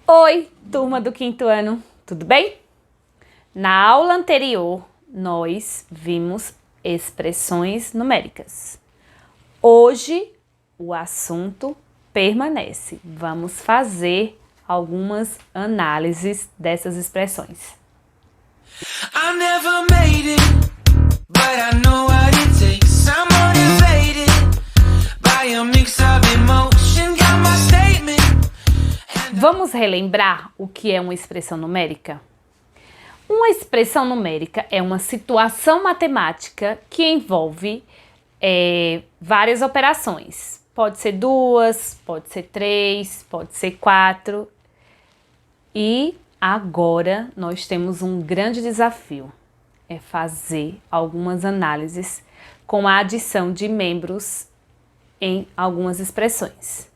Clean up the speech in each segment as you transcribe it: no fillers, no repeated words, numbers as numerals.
Oi, turma do quinto ano, tudo bem? Na aula anterior, nós vimos expressões numéricas. Hoje, o assunto permanece. Vamos fazer algumas análises dessas expressões. I never made it, but I know what it takes. I'm motivated by a mix of emotion. Got my statement. Vamos relembrar o que é uma expressão numérica? Uma expressão numérica é uma situação matemática que envolve várias operações. Pode ser 2, pode ser 3, pode ser 4. E agora nós temos um grande desafio, é fazer algumas análises com a adição de membros em algumas expressões.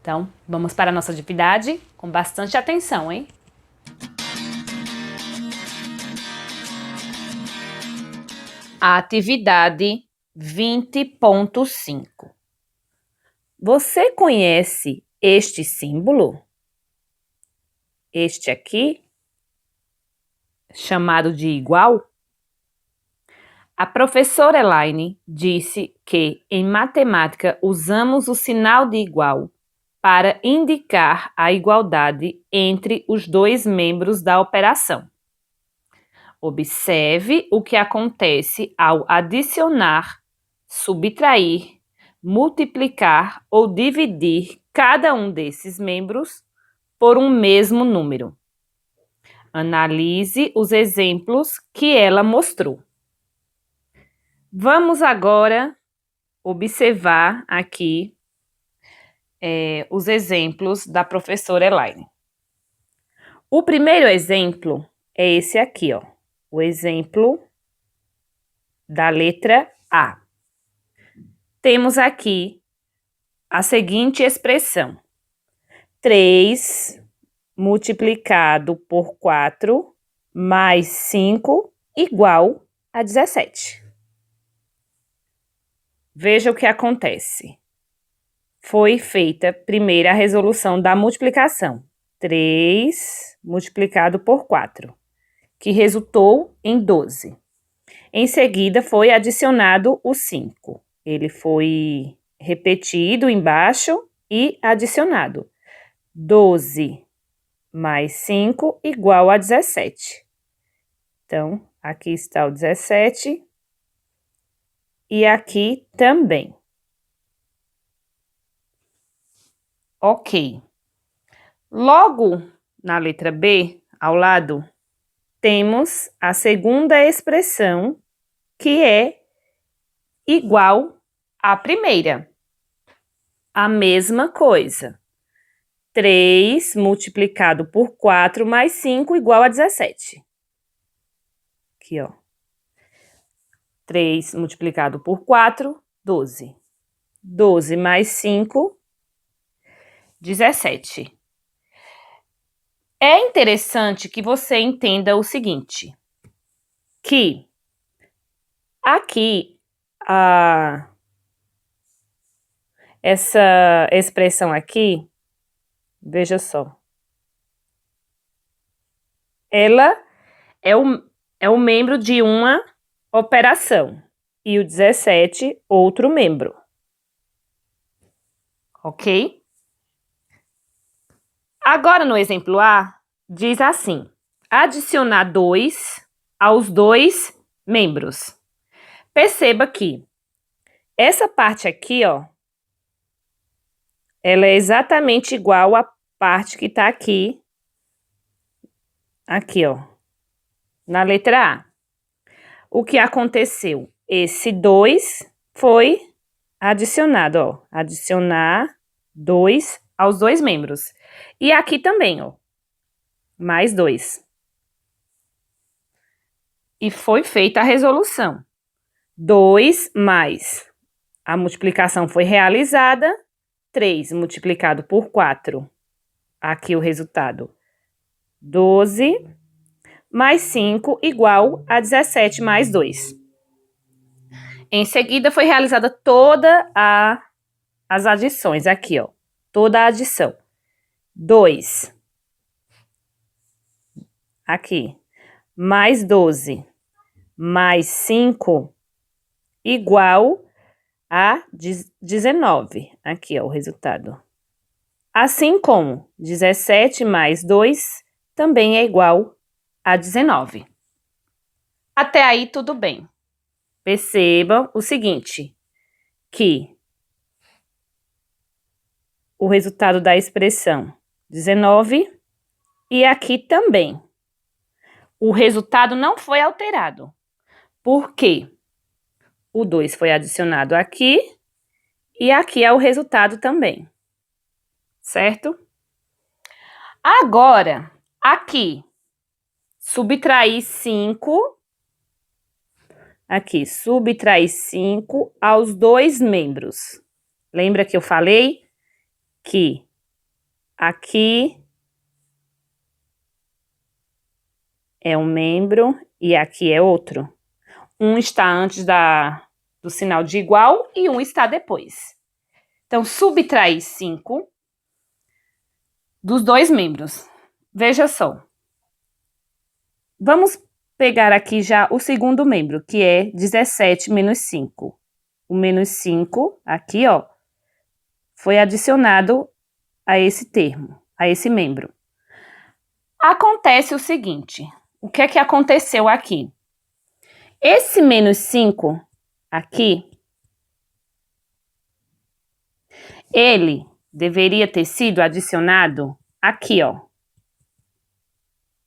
Então, vamos para a nossa atividade com bastante atenção, hein? A atividade 20.5. Você conhece este símbolo? Este aqui, chamado de igual? A professora Elaine disse que em matemática usamos o sinal de igual para indicar a igualdade entre os dois membros da operação. Observe o que acontece ao adicionar, subtrair, multiplicar ou dividir cada um desses membros por um mesmo número. Analise os exemplos que ela mostrou. Vamos agora observar aqui os exemplos da professora Elaine. O primeiro exemplo é esse aqui, ó. O exemplo da letra A. Temos aqui a seguinte expressão: 3 multiplicado por 4 mais 5 igual a 17. Veja o que acontece. Foi feita primeiro a resolução da multiplicação. 3 multiplicado por 4, que resultou em 12. Em seguida, foi adicionado o 5. Ele foi repetido embaixo e adicionado. 12 mais 5 igual a 17. Então, aqui está o 17 e aqui também. Ok. Logo, na letra B, ao lado, temos a segunda expressão, que é igual à primeira. A mesma coisa. 3 multiplicado por 4 mais 5 igual a 17. Aqui, ó. 3 multiplicado por 4, 12. 12 mais 5, 17. É interessante que você entenda o seguinte, que aqui, essa expressão aqui, veja só, ela é o membro de uma operação e o 17 outro membro. Ok? Agora, no exemplo A, diz assim: adicionar 2 aos dois membros. Perceba que essa parte aqui, ó, ela é exatamente igual à parte que está aqui, ó, na letra A. O que aconteceu? Esse 2 foi adicionado, ó, adicionar 2 aos dois membros. E aqui também, ó, mais 2. E foi feita a resolução. 2 mais a multiplicação foi realizada, 3 multiplicado por 4. Aqui o resultado, 12 mais 5 igual a 17 mais 2. Em seguida, foi realizada toda as adições, aqui, ó, toda a adição. 2 aqui, mais 12, mais 5, igual a 19. Aqui, ó, o resultado. Assim como 17 mais 2 também é igual a 19. Até aí, tudo bem. Percebam o seguinte, que o resultado da expressão 19 e aqui também. O resultado não foi alterado. Por quê? O 2 foi adicionado aqui e aqui é o resultado também. Certo? Agora, aqui, subtrair 5. Aqui, subtrair 5 aos dois membros. Lembra que eu falei que aqui é um membro e aqui é outro? Um está antes do sinal de igual e um está depois. Então, subtrair 5 dos dois membros. Veja só. Vamos pegar aqui já o segundo membro, que é 17 menos 5. O menos 5, aqui, ó, foi adicionado a esse termo, a esse membro. Acontece o seguinte, o que é que aconteceu aqui? Esse menos 5 aqui, ele deveria ter sido adicionado aqui, ó.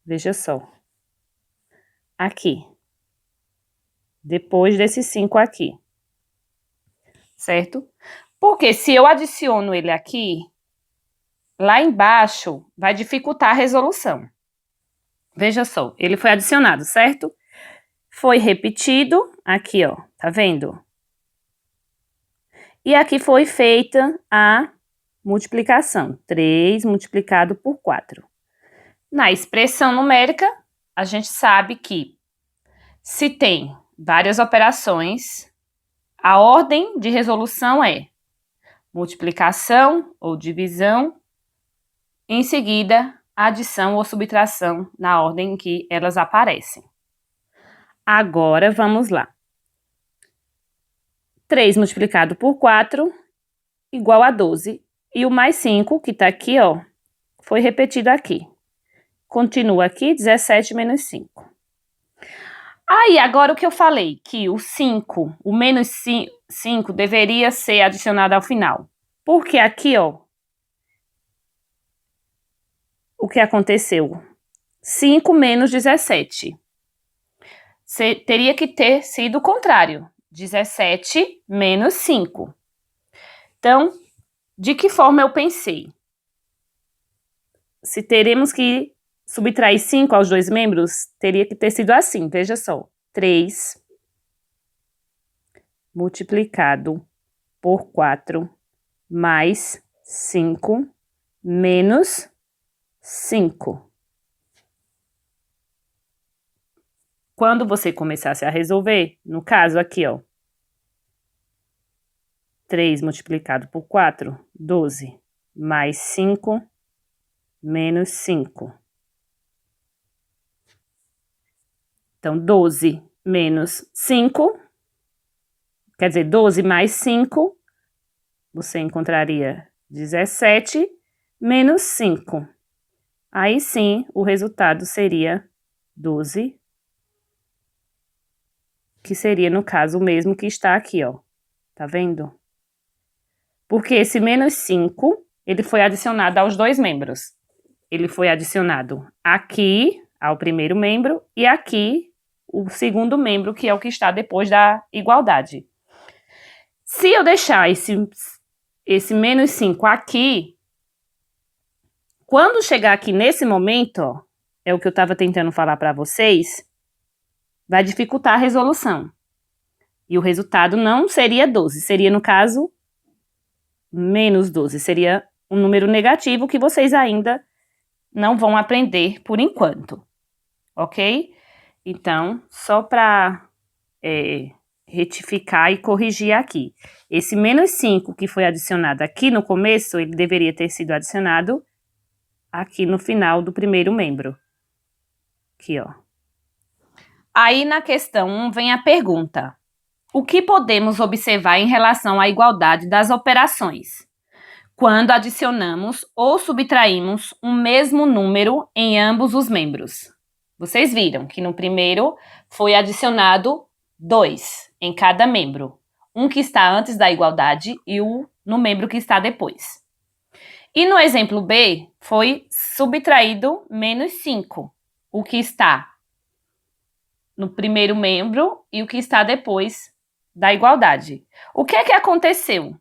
Veja só. Aqui. Depois desse 5 aqui. Certo? Porque se eu adiciono ele aqui, lá embaixo vai dificultar a resolução. Veja só, ele foi adicionado, certo? Foi repetido, aqui, ó, tá vendo? E aqui foi feita a multiplicação, 3 multiplicado por 4. Na expressão numérica, a gente sabe que se tem várias operações, a ordem de resolução é multiplicação ou divisão, em seguida, adição ou subtração na ordem em que elas aparecem. Agora, vamos lá. 3 multiplicado por 4 igual a 12. E o mais 5, que tá aqui, ó, foi repetido aqui. Continua aqui, 17 menos 5. Aí, agora o que eu falei, que o 5, o menos 5 deveria ser adicionado ao final. Porque aqui, ó, o que aconteceu? 5 menos 17. Teria que ter sido o contrário. 17 menos 5. Então, de que forma eu pensei? Se teremos que subtrair 5 aos dois membros, teria que ter sido assim, veja só. 3 multiplicado por 4 mais 5 menos 5. Quando você começasse a resolver, no caso aqui, ó, 3 multiplicado por 4, 12, mais 5, menos 5. Então, 12 menos 5, quer dizer, 12 mais 5, você encontraria 17 menos 5. Aí sim, o resultado seria 12, que seria, no caso, o mesmo que está aqui, ó. Tá vendo? Porque esse menos 5, ele foi adicionado aos dois membros. Ele foi adicionado aqui, ao primeiro membro, e aqui, o segundo membro, que é o que está depois da igualdade. Se eu deixar esse menos 5 aqui, quando chegar aqui nesse momento, ó, é o que eu estava tentando falar para vocês, vai dificultar a resolução. E o resultado não seria 12, seria, no caso, menos 12. Seria um número negativo que vocês ainda não vão aprender por enquanto, ok? Então, só para retificar e corrigir aqui. Esse menos 5 que foi adicionado aqui no começo, ele deveria ter sido adicionado aqui no final do primeiro membro. Aqui, ó. Aí, na questão 1, vem a pergunta. O que podemos observar em relação à igualdade das operações quando adicionamos ou subtraímos um mesmo número em ambos os membros? Vocês viram que no primeiro foi adicionado 2 em cada membro. Um que está antes da igualdade e o no membro que está depois. E no exemplo B, foi subtraído menos 5, o que está no primeiro membro e o que está depois da igualdade. O que é que aconteceu?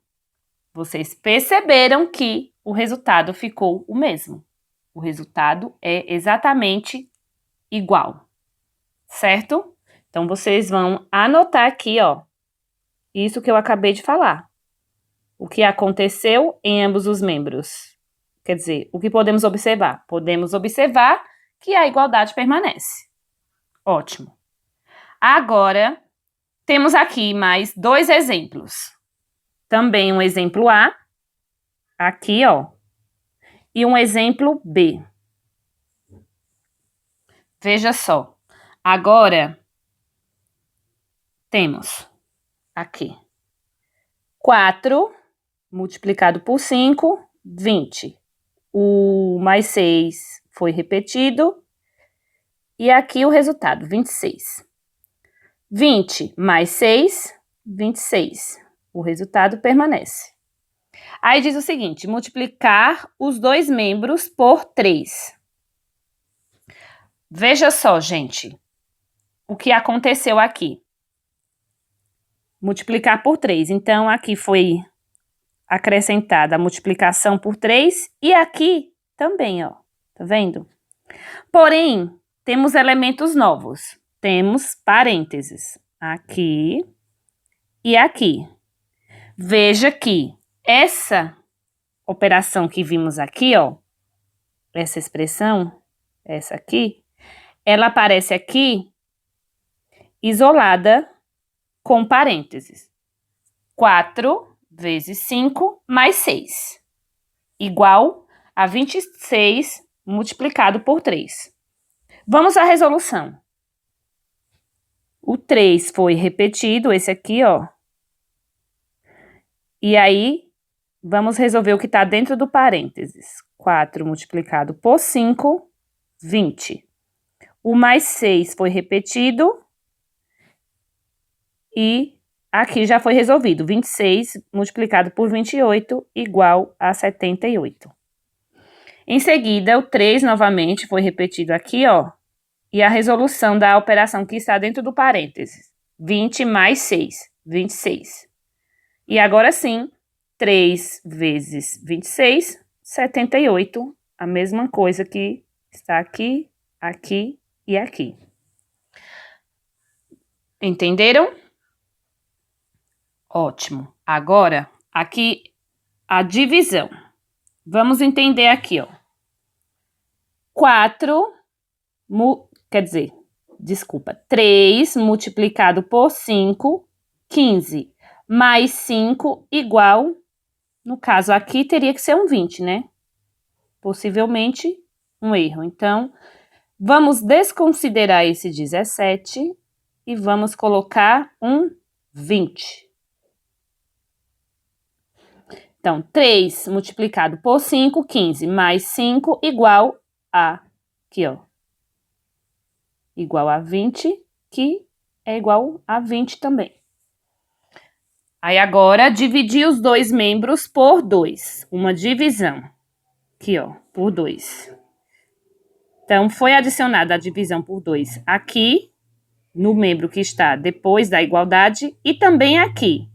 Vocês perceberam que o resultado ficou o mesmo. O resultado é exatamente igual, certo? Então, vocês vão anotar aqui, ó, isso que eu acabei de falar. O que aconteceu em ambos os membros. Quer dizer, o que podemos observar? Podemos observar que a igualdade permanece. Ótimo. Agora, temos aqui mais 2 exemplos. Também um exemplo A, aqui, ó, e um exemplo B. Veja só. Agora, temos aqui 4 multiplicado por 5, 20. O mais 6 foi repetido. E aqui o resultado, 26. 20 mais 6, 26. O resultado permanece. Aí diz o seguinte, multiplicar os 2 membros por 3. Veja só, gente, o que aconteceu aqui. Multiplicar por 3. Então, aqui foi acrescentada a multiplicação por 3 e aqui também, ó. Tá vendo? Porém, temos elementos novos. Temos parênteses aqui e aqui. Veja que essa operação que vimos aqui, ó, essa expressão, essa aqui, ela aparece aqui isolada com parênteses. 4 vezes 5 mais 6, igual a 26 multiplicado por 3. Vamos à resolução. O 3 foi repetido, esse aqui, ó. E aí, vamos resolver o que está dentro do parênteses. 4 multiplicado por 5, 20. O mais 6 foi repetido. E aqui já foi resolvido. 26 multiplicado por 28 igual a 78. Em seguida, o 3 novamente foi repetido aqui, ó. E a resolução da operação que está dentro do parênteses. 20 mais 6, 26. E agora sim, 3 vezes 26, 78. A mesma coisa que está aqui, aqui e aqui. Entenderam? Ótimo. Agora, aqui, a divisão. Vamos entender aqui, ó. 3 multiplicado por 5, 15. Mais 5 igual, no caso aqui, teria que ser um 20, né? Possivelmente um erro. Então, vamos desconsiderar esse 17 e vamos colocar um 20. Então, 3 multiplicado por 5, 15, mais 5 igual a, aqui, ó, igual a 20, que é igual a 20 também. Aí, agora, dividir os 2 membros por 2, uma divisão, aqui, ó, por 2. Então, foi adicionada a divisão por 2 aqui, no membro que está depois da igualdade, e também aqui.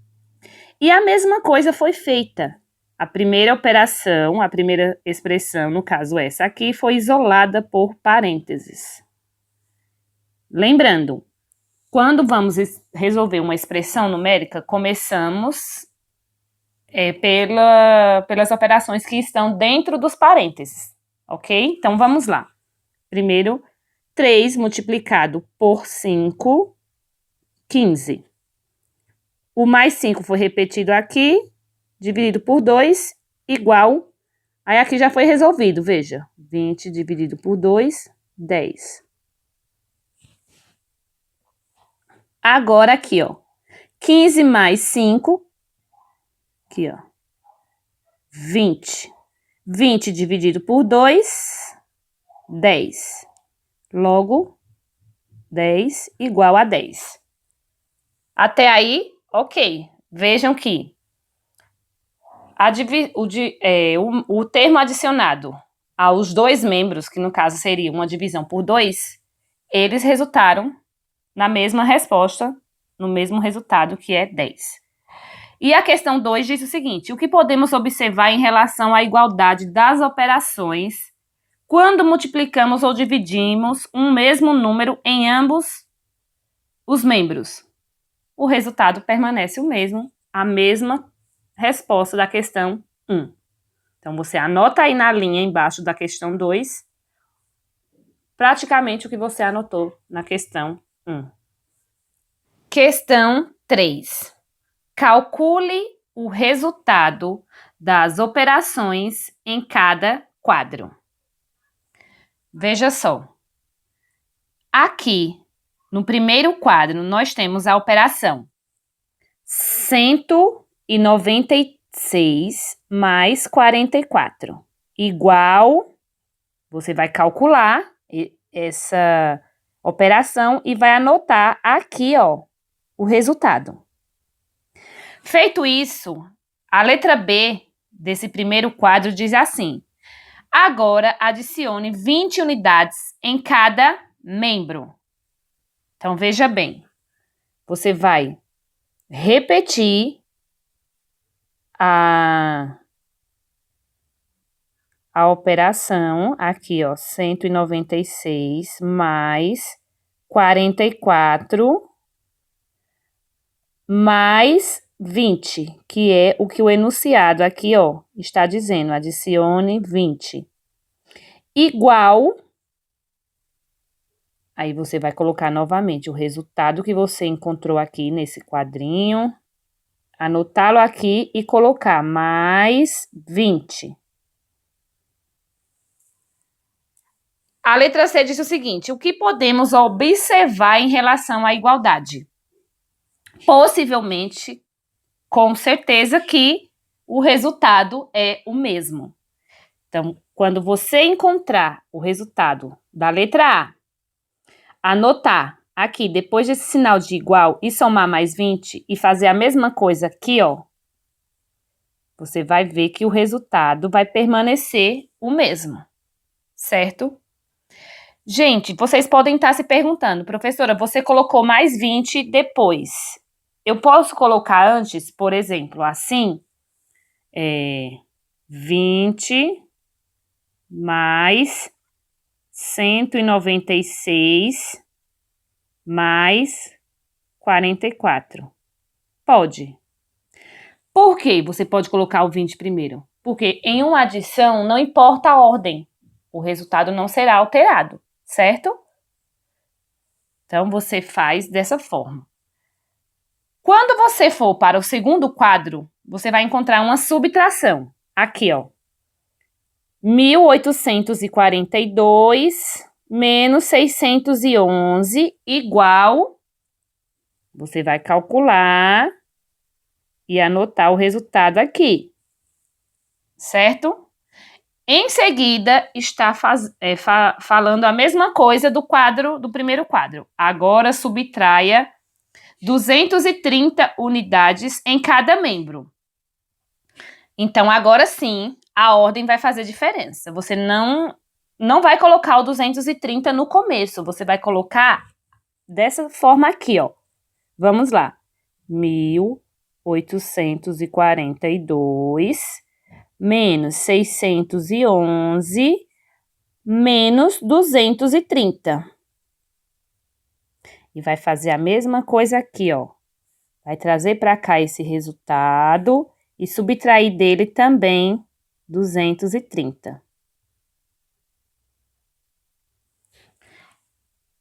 E a mesma coisa foi feita. A primeira operação, a primeira expressão, no caso essa aqui, foi isolada por parênteses. Lembrando, quando vamos resolver uma expressão numérica, começamos pelas operações que estão dentro dos parênteses, ok? Então, vamos lá. Primeiro, 3 multiplicado por 5, 15. O mais 5 foi repetido aqui, dividido por 2, igual. Aí aqui já foi resolvido, veja. 20 dividido por 2, 10. Agora aqui, ó. 15 mais 5. Aqui, ó. 20. 20 dividido por 2, 10. Logo, 10 igual a 10. Até aí, ok. Vejam que o termo adicionado aos dois membros, que no caso seria uma divisão por 2, eles resultaram na mesma resposta, no mesmo resultado, que é 10. E a questão 2 diz o seguinte: o que podemos observar em relação à igualdade das operações quando multiplicamos ou dividimos um mesmo número em ambos os membros? O resultado permanece o mesmo, a mesma resposta da questão 1. Então, você anota aí na linha embaixo da questão 2, praticamente o que você anotou na questão 1. Questão 3. Calcule o resultado das operações em cada quadro. Veja só. Aqui, no primeiro quadro, nós temos a operação 196 mais 44, igual, você vai calcular essa operação e vai anotar aqui, ó, o resultado. Feito isso, a letra B desse primeiro quadro diz assim: agora adicione 20 unidades em cada membro. Então, veja bem, você vai repetir a operação aqui, ó, 196 mais 44 mais 20, que é o que o enunciado aqui, ó, está dizendo. Adicione 20. Igual, aí você vai colocar novamente o resultado que você encontrou aqui nesse quadrinho, anotá-lo aqui e colocar mais 20. A letra C diz o seguinte: o que podemos observar em relação à igualdade? Possivelmente, com certeza que o resultado é o mesmo. Então, quando você encontrar o resultado da letra A, anotar aqui, depois desse sinal de igual, e somar mais 20 e fazer a mesma coisa aqui, ó, você vai ver que o resultado vai permanecer o mesmo, certo? Gente, vocês podem estar se perguntando: professora, você colocou mais 20 depois. Eu posso colocar antes, por exemplo, assim, 20 mais 196 mais 44. Pode. Por que você pode colocar o 20 primeiro? Porque em uma adição não importa a ordem, o resultado não será alterado, certo? Então, você faz dessa forma. Quando você for para o segundo quadro, você vai encontrar uma subtração. Aqui, ó. 1842 menos 611 igual, você vai calcular e anotar o resultado aqui, certo? Em seguida, está falando a mesma coisa do primeiro quadro. Agora, subtraia 230 unidades em cada membro. Então, agora sim, a ordem vai fazer diferença. Você não vai colocar o 230 no começo, você vai colocar dessa forma aqui, ó. Vamos lá. 1842 menos 611 menos 230. E vai fazer a mesma coisa aqui, ó. Vai trazer para cá esse resultado e subtrair dele também 230.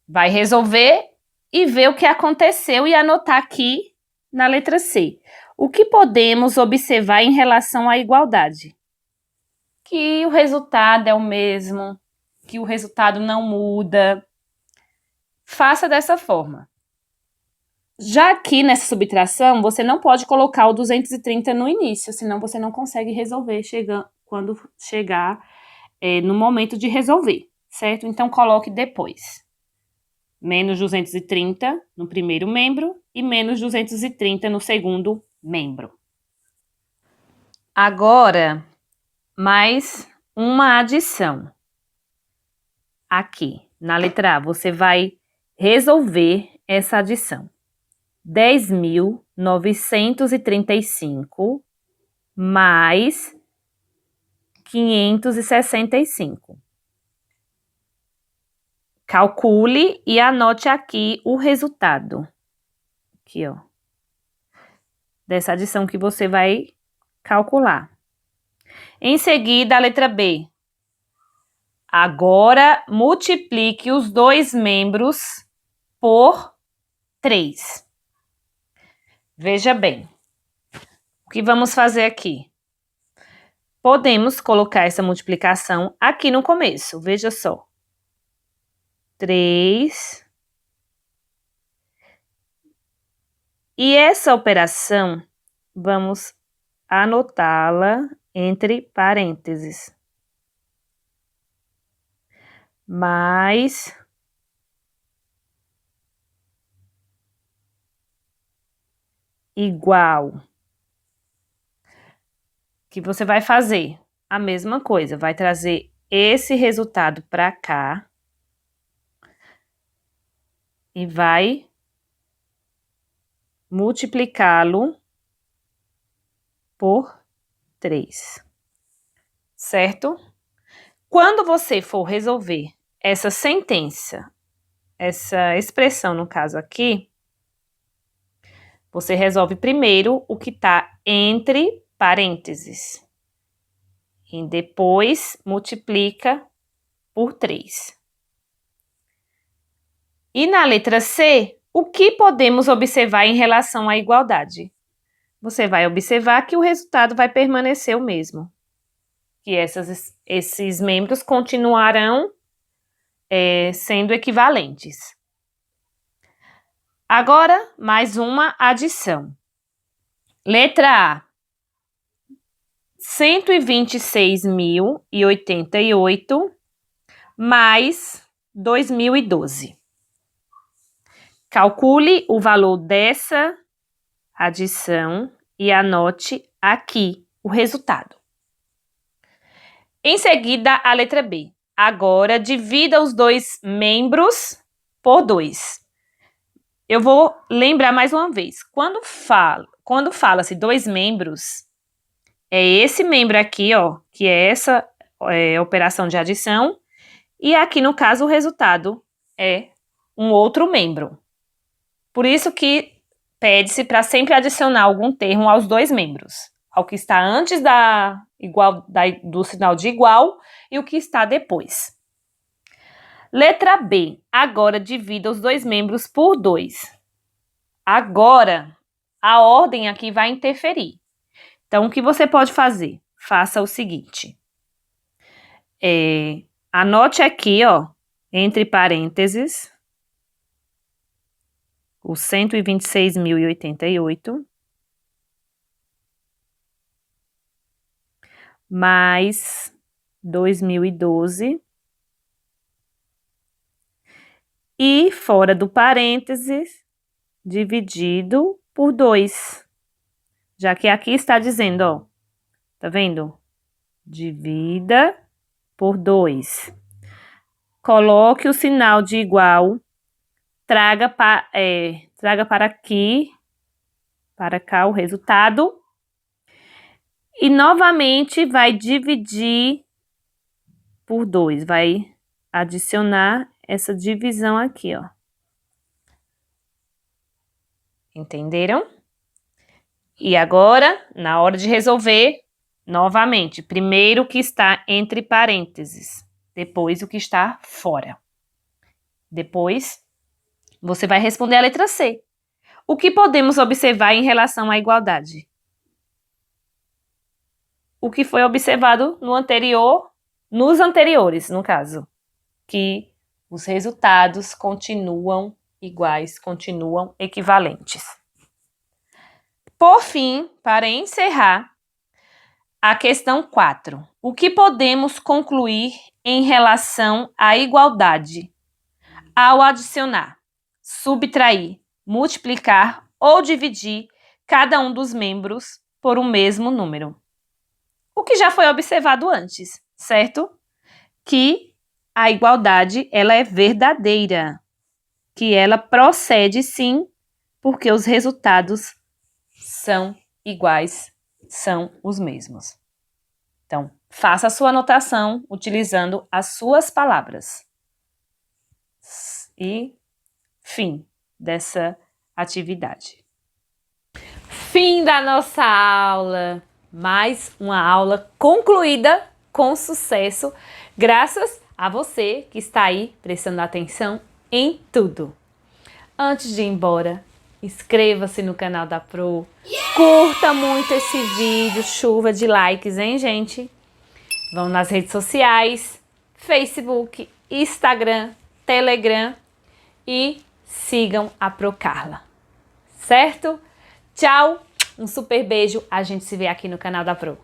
Vai resolver e ver o que aconteceu e anotar aqui na letra C. O que podemos observar em relação à igualdade? Que o resultado é o mesmo, que o resultado não muda. Faça dessa forma. Já aqui nessa subtração, você não pode colocar o 230 no início, senão você não consegue resolver quando chegar no momento de resolver, certo? Então, coloque depois. Menos 230 no primeiro membro e menos 230 no segundo membro. Agora, mais uma adição. Aqui, na letra A, você vai resolver essa adição. 10.935 mais 565. Calcule e anote aqui o resultado. Aqui, ó. Dessa adição que você vai calcular. Em seguida, a letra B. Agora, multiplique os dois membros por 3. Veja bem. O que vamos fazer aqui? Podemos colocar essa multiplicação aqui no começo. Veja só. 3. E essa operação, vamos anotá-la entre parênteses. Mais igual. O que você vai fazer? A mesma coisa, vai trazer esse resultado para cá e vai multiplicá-lo por 3, certo? Quando você for resolver essa sentença, essa expressão no caso aqui, você resolve primeiro o que está entre parênteses e depois multiplica por 3. E na letra C, o que podemos observar em relação à igualdade? Você vai observar que o resultado vai permanecer o mesmo, que esses membros continuarão sendo equivalentes. Agora, mais uma adição. Letra A. 126.088 mais 2012. Calcule o valor dessa adição e anote aqui o resultado. Em seguida, a letra B. Agora, divida os dois membros por 2. Eu vou lembrar mais uma vez. Quando fala-se dois membros, é esse membro aqui, ó, que é essa operação de adição, e aqui, no caso, o resultado é um outro membro. Por isso que pede-se para sempre adicionar algum termo aos dois membros, ao que está antes do sinal de igual e o que está depois. Letra B. Agora divida os dois membros por 2. Agora, a ordem aqui vai interferir. Então, o que você pode fazer? Faça o seguinte. Anote aqui, ó, entre parênteses, o 126.088 mais 2012 e fora do parênteses dividido por 2. Já que aqui está dizendo, ó, tá vendo? Divida por 2. Coloque o sinal de igual, traga para aqui, para cá o resultado. E novamente vai dividir por 2, vai adicionar essa divisão aqui, ó. Entenderam? E agora, na hora de resolver, novamente, primeiro o que está entre parênteses, depois o que está fora. Depois, você vai responder a letra C. O que podemos observar em relação à igualdade? O que foi observado nos anteriores, no caso, que os resultados continuam iguais, continuam equivalentes. Por fim, para encerrar, a questão 4. O que podemos concluir em relação à igualdade ao adicionar, subtrair, multiplicar ou dividir cada um dos membros por um mesmo número? O que já foi observado antes, certo? Que a igualdade ela é verdadeira, que ela procede sim, porque os resultados são iguais, são os mesmos. Então, faça a sua anotação utilizando as suas palavras. E fim dessa atividade. Fim da nossa aula. Mais uma aula concluída com sucesso, graças a você que está aí prestando atenção em tudo. Antes de ir embora, inscreva-se no canal da Pro, curta muito esse vídeo, chuva de likes, hein, gente? Vão nas redes sociais, Facebook, Instagram, Telegram e sigam a Pro Carla, certo? Tchau, um super beijo, a gente se vê aqui no canal da Pro.